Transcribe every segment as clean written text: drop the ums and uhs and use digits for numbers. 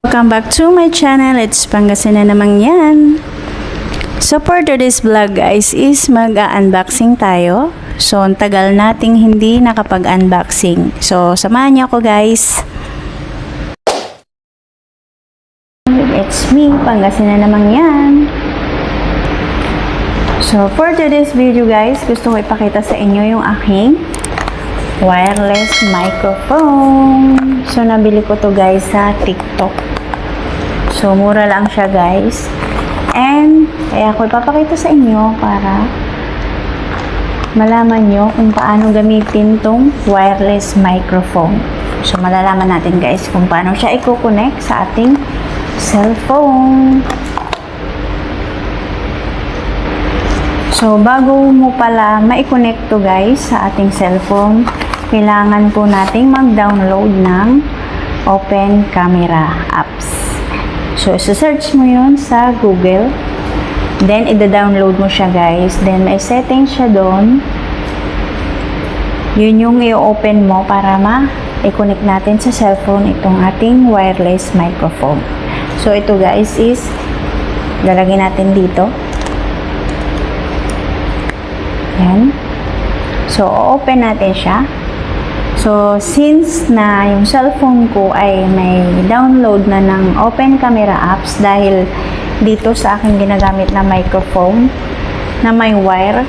Welcome back to my channel. It's Pangasinan naman yan. So for today's vlog guys is mag-unboxing tayo. So ang tagal nating hindi nakapag-unboxing. So samahan niyo ako guys. It's me, Pangasinan naman yan. So for today's video guys, gusto ko ipakita sa inyo yung aking wireless microphone. So nabili ko to guys sa TikTok. So mura lang siya guys. And kaya ako ipapakita sa inyo para malaman nyo kung paano gamitin tong wireless microphone. So malalaman natin guys kung paano siya i-connect sa ating cellphone. So bago mo pala ma-connect to guys sa ating cellphone, kailangan po nating mag-download ng Open Camera apps. So search mo yun sa Google. Then i-download mo siya guys. Then may settings siya doon. Yun yung i-open mo para ma-connect natin sa cellphone itong ating wireless microphone. So ito guys is lalagay natin dito. Yan. So open natin siya. So, since na yung cellphone ko ay may download na ng Open Camera apps dahil dito sa aking ginagamit na microphone na may wire,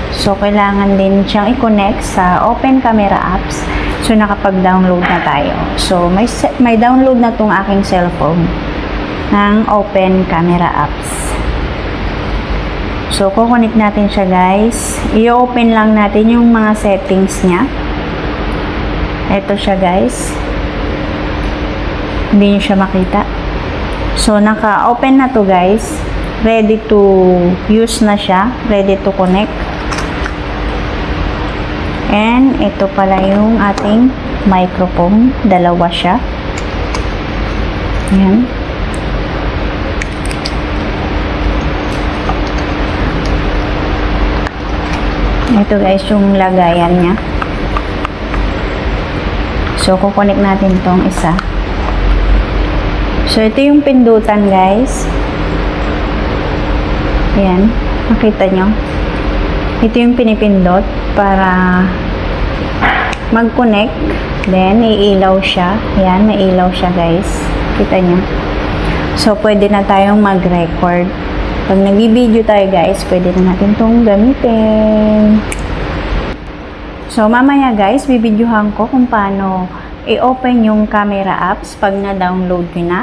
so kailangan din siyang i-connect sa Open Camera apps. So, nakapag-download na tayo. So, may download na tong aking cellphone ng Open Camera apps. So, kukunik natin siya guys. I-open lang natin yung mga settings niya. Ito siya guys. Hindi nyo siya makita. So, naka-open na to guys. Ready to use na siya. Ready to connect. And, ito pala yung ating microphone. Dalawa siya. Ayan. Ito guys yung lagayan niya. So, kukunik natin tong isa. So, ito yung pindutan, guys. Ayan. Nakita nyo? Ito yung pinipindot para mag-connect. Then, iilaw siya. Ayan, may ilaw siya, guys. Kita nyo? So, pwede na tayong mag-record. Pag nag-video tayo, guys, pwede na natin tong gamitin. So, mamaya guys, bibidyohan ko kung paano i-open yung camera apps pag na-download nyo na.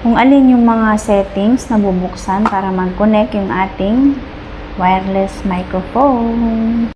Kung alin yung mga settings na bubuksan para mag-connect yung ating wireless microphone.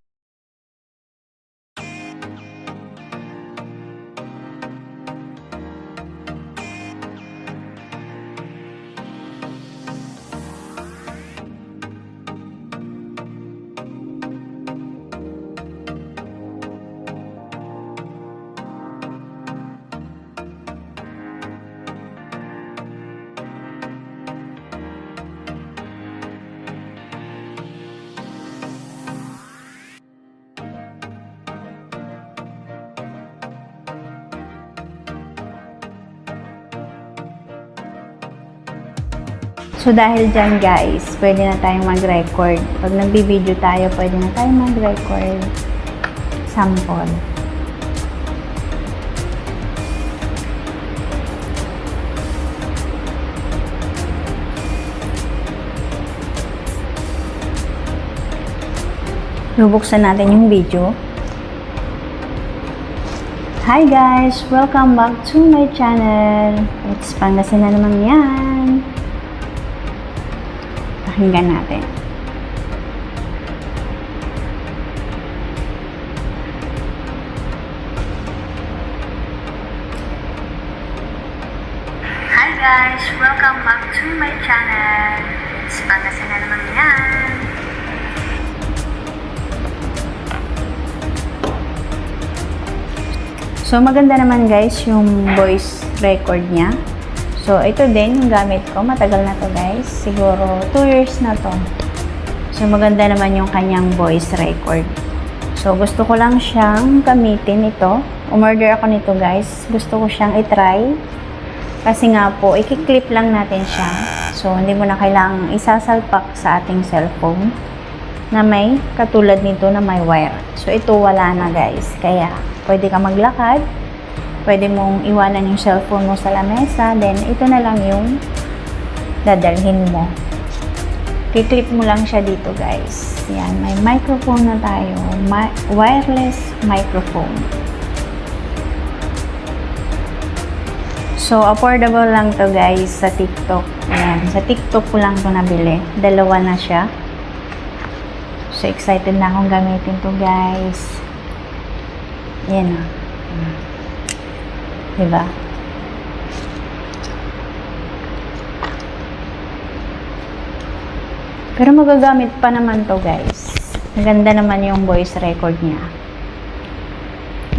So, dahil dyan guys, pwede na tayong mag-record. Pag nag-video tayo, pwede na tayong mag-record. Sample. Bubuksan natin yung video. Hi guys! Welcome back to my channel. It's Pangasinan naman yan. Pakinggan natin. Hi guys! Welcome back to my channel. It's Pangasinan naman yan. So maganda naman guys yung voice record niya. So, ito din yung gamit ko. Matagal na to guys. Siguro 2 years na to. So, maganda naman yung kanyang voice record. So, gusto ko lang siyang gamitin ito. Umorder ako nito guys. Gusto ko siyang itry. Kasi nga po, i-clip lang natin siya. So, hindi mo na kailangang isasalpak sa ating cellphone na may katulad nito na may wire. So, ito wala na guys. Kaya, pwede ka maglakad. Pwede mong iwanan yung cellphone mo sa lamesa. Then, ito na lang yung dadalhin mo. I-clip mo lang siya dito guys. Yan, may microphone na tayo. Wireless microphone. So, affordable lang to guys sa TikTok. Ayan. Sa TikTok ko lang to nabili. Dalawa na siya. So, excited na akong gamitin to guys. Ayan na. Diba? Pero magagamit pa naman to guys. Maganda naman yung voice record niya.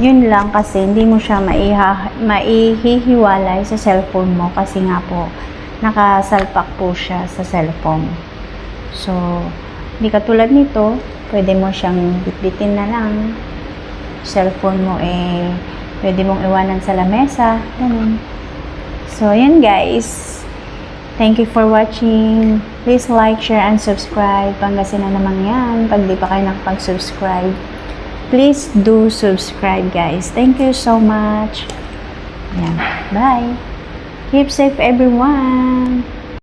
Yun lang kasi hindi mo siya maihihiwalay sa cellphone mo kasi nga po nakasalpak po siya sa cellphone. So, hindi katulad nito, pwede mo siyang bitbitin na lang. Cellphone mo pwede mong iwanan sa lamesa. Ganun. So, yun guys. Thank you for watching. Please like, share, and subscribe. Pangasinan naman yan. Pag di pa kayo nakapag-subscribe, please do subscribe guys. Thank you so much. Yan. Bye. Keep safe everyone.